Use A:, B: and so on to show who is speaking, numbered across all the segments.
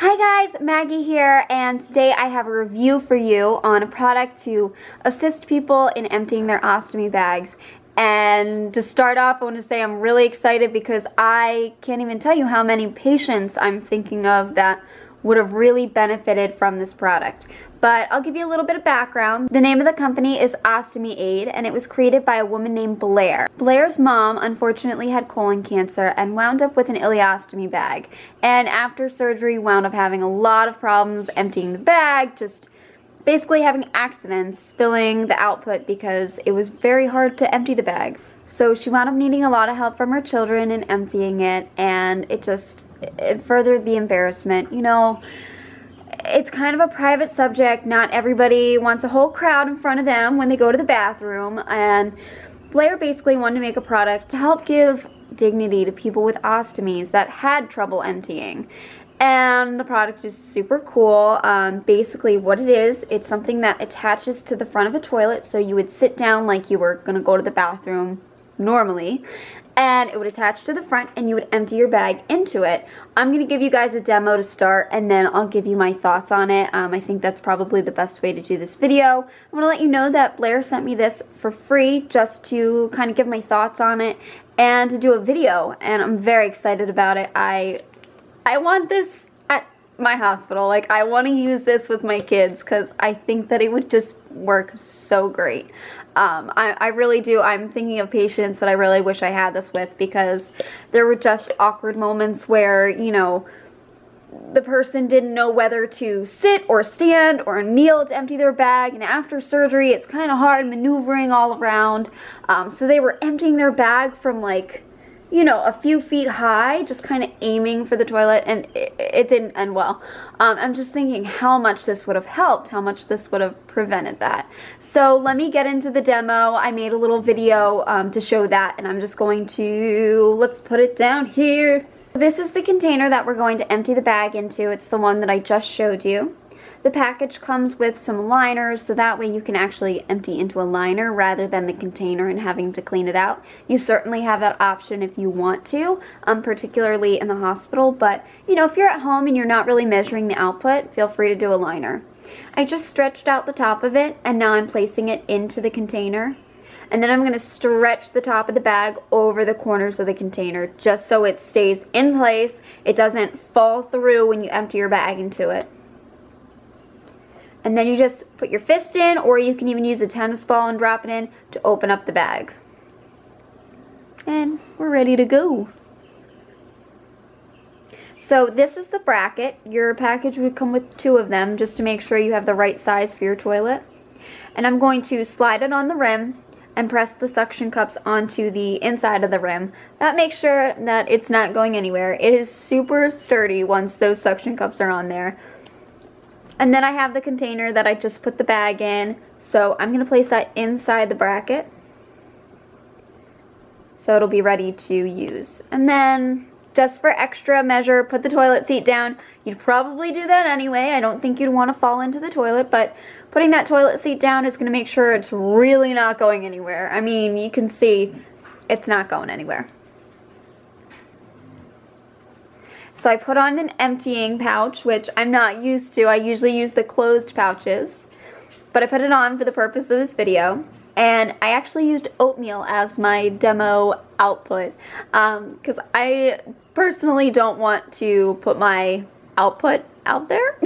A: Hi guys, Maggie here, and today I have a review for you on a product to assist people in emptying their ostomy bags. And to start off, I want to say I'm really excited because I can't even tell you how many patients I'm thinking of that would have really benefited from this product. But I'll give you a little bit of background. The name of the company is Ostomy Aid, and it was created by a woman named Blair. Blair's mom unfortunately had colon cancer and wound up with an ileostomy bag. And after surgery, wound up having a lot of problems emptying the bag, just basically having accidents, spilling the output because it was very hard to empty the bag. So she wound up needing a lot of help from her children in emptying it, and it furthered the embarrassment. You know, it's kind of a private subject. Not everybody wants a whole crowd in front of them when they go to the bathroom, and Blair basically wanted to make a product to help give dignity to people with ostomies that had trouble emptying. And the product is super cool. Basically what it is, it's something that attaches to the front of a toilet, so you would sit down like you were going to go to the bathroom normally, and it would attach to the front and you would empty your bag into it. I'm going to give you guys a demo to start, and then I'll give you my thoughts on it. I think that's probably the best way to do this video. I want to let you know that Blair sent me this for free just to kind of give my thoughts on it and to do a video, and I'm very excited about it. I want this at my hospital. Like, I want to use this with my kids because I think that it would just work so great. I really do. I'm thinking of patients that I really wish I had this with, because there were just awkward moments where, you know, the person didn't know whether to sit or stand or kneel to empty their bag, and after surgery it's kind of hard maneuvering all around. So they were emptying their bag from, like, you know, a few feet high, just kind of aiming for the toilet, and it didn't end well. I'm just thinking how much this would have helped, how much this would have prevented that. So let me get into the demo. I made a little video to show that, and I'm just going to, let's put it down here. This is the container that we're going to empty the bag into. It's the one that I just showed you. The package comes with some liners, so that way you can actually empty into a liner rather than the container and having to clean it out. You certainly have that option if you want to, particularly in the hospital, but you know, if you're at home and you're not really measuring the output, feel free to do a liner. I just stretched out the top of it, and now I'm placing it into the container. And then I'm going to stretch the top of the bag over the corners of the container just so it stays in place. It doesn't fall through when you empty your bag into it. And then you just put your fist in, or you can even use a tennis ball and drop it in to open up the bag. And we're ready to go. So this is the bracket. Your package would come with 2 of them just to make sure you have the right size for your toilet. And I'm going to slide it on the rim and press the suction cups onto the inside of the rim. That makes sure that it's not going anywhere. It is super sturdy once those suction cups are on there. And then I have the container that I just put the bag in, so I'm going to place that inside the bracket so it'll be ready to use. And then, just for extra measure, put the toilet seat down. You'd probably do that anyway. I don't think you'd want to fall into the toilet, but putting that toilet seat down is going to make sure it's really not going anywhere. I mean, you can see it's not going anywhere. So I put on an emptying pouch, which I'm not used to. I usually use the closed pouches, but I put it on for the purpose of this video. And I actually used oatmeal as my demo output because I personally don't want to put my output out there.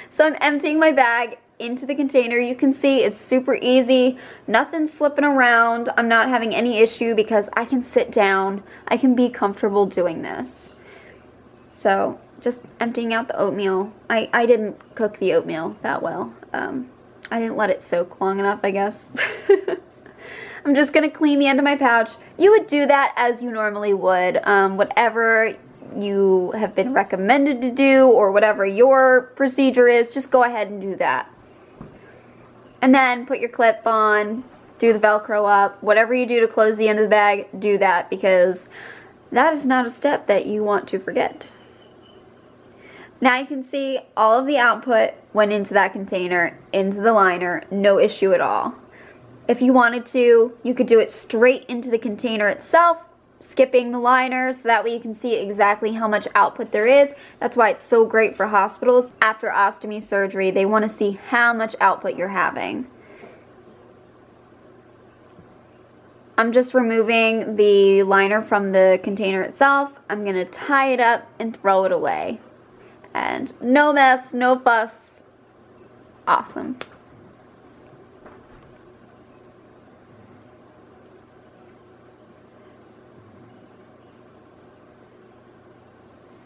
A: So I'm emptying my bag into the container. You can see it's super easy. Nothing's slipping around. I'm not having any issue because I can sit down. I can be comfortable doing this. So, just emptying out the oatmeal. I didn't cook the oatmeal that well. I didn't let it soak long enough, I guess. I'm just going to clean the end of my pouch. You would do that as you normally would. Whatever you have been recommended to do, or whatever your procedure is, just go ahead and do that. And then put your clip on, do the Velcro up. Whatever you do to close the end of the bag, do that, because that is not a step that you want to forget. Now you can see all of the output went into that container, into the liner, no issue at all. If you wanted to, you could do it straight into the container itself, skipping the liners so that way you can see exactly how much output there is. That's why it's so great for hospitals. After ostomy surgery, they want to see how much output you're having. I'm just removing the liner from the container itself. I'm going to tie it up and throw it away. And no mess, no fuss. Awesome.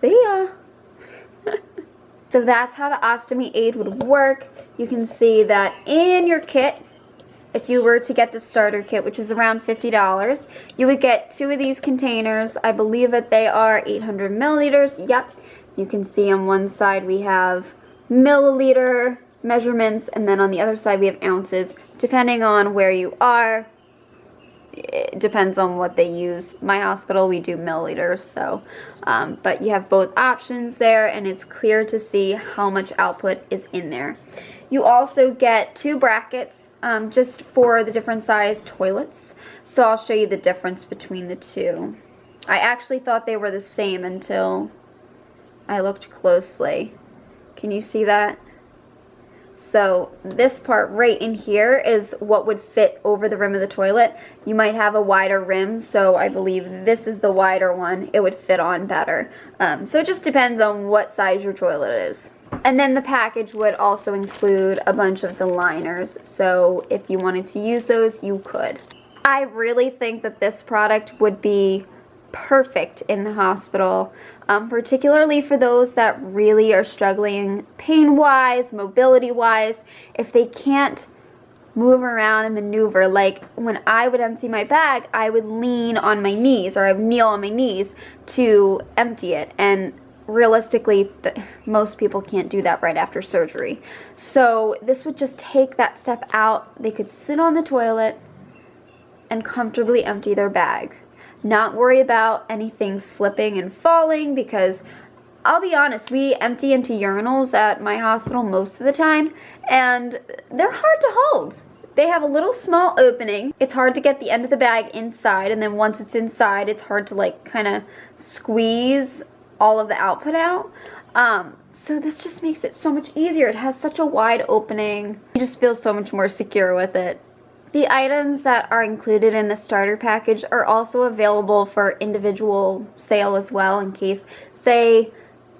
A: See ya. So that's how the Ostomy Aid would work. You can see that in your kit, if you were to get the starter kit, which is around $50, you would get 2 of these containers. I believe that they are 800 milliliters. Yep. You can see on one side we have milliliter measurements, and then on the other side we have ounces. Depending on where you are, it depends on what they use. My hospital, we do milliliters, so but you have both options there, and it's clear to see how much output is in there. You also get 2 brackets just for the different size toilets, so I'll show you the difference between the 2. I actually thought they were the same until I looked closely. Can you see that? So this part right in here is what would fit over the rim of the toilet. You might have a wider rim, so I believe this is the wider one. It would fit on better. So it just depends on what size your toilet is. And then the package would also include a bunch of the liners, so if you wanted to use those, you could. I really think that this product would be perfect in the hospital, particularly for those that really are struggling pain-wise, mobility-wise. If they can't move around and maneuver, like when I would empty my bag, I would lean on my knees, or I would kneel on my knees to empty it, and realistically, most people can't do that right after surgery. So this would just take that step out. They could sit on the toilet and comfortably empty their bag. Not worry about anything slipping and falling, because I'll be honest, we empty into urinals at my hospital most of the time, and they're hard to hold. They have a little small opening. It's hard to get the end of the bag inside, and then once it's inside, it's hard to like kind of squeeze all of the output out. So this just makes it so much easier. It has such a wide opening. You just feel so much more secure with it. The items that are included in the starter package are also available for individual sale as well, in case, say,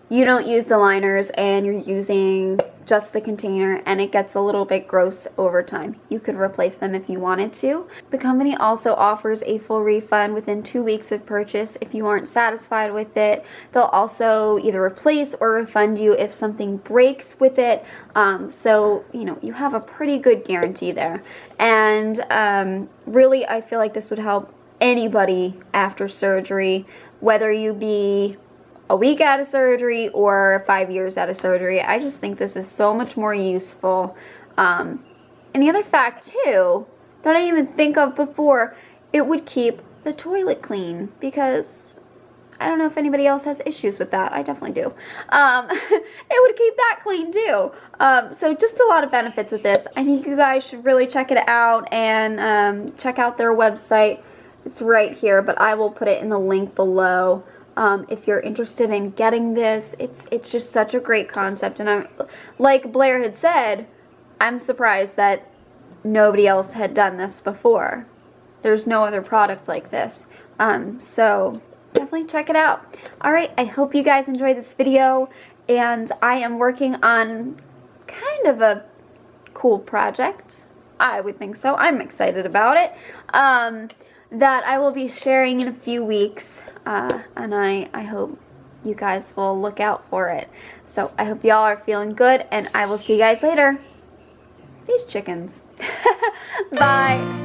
A: you don't use the liners and you're using just the container and it gets a little bit gross over time. You could replace them if you wanted to. The company also offers a full refund within 2 weeks of purchase if you aren't satisfied with it. They'll also either replace or refund you if something breaks with it. So, you know, you have a pretty good guarantee there. And really, I feel like this would help anybody after surgery, whether you be a week out of surgery or 5 years out of surgery. I just think this is so much more useful. And the other fact too that I didn't even think of before, it would keep the toilet clean, because I don't know if anybody else has issues with that. I definitely do. It would keep that clean too. So just a lot of benefits with this. I think you guys should really check it out and check out their website. It's right here, but I will put it in the link below. If you're interested in getting this, it's just such a great concept, and I'm, like Blair had said, I'm surprised that nobody else had done this before. There's no other product like this, so definitely check it out. Alright, I hope you guys enjoyed this video, and I am working on kind of a cool project. I would think so. I'm excited about it. That I will be sharing in a few weeks, and I hope you guys will look out for it. So I hope y'all are feeling good, and I will see you guys later. These chickens. Bye.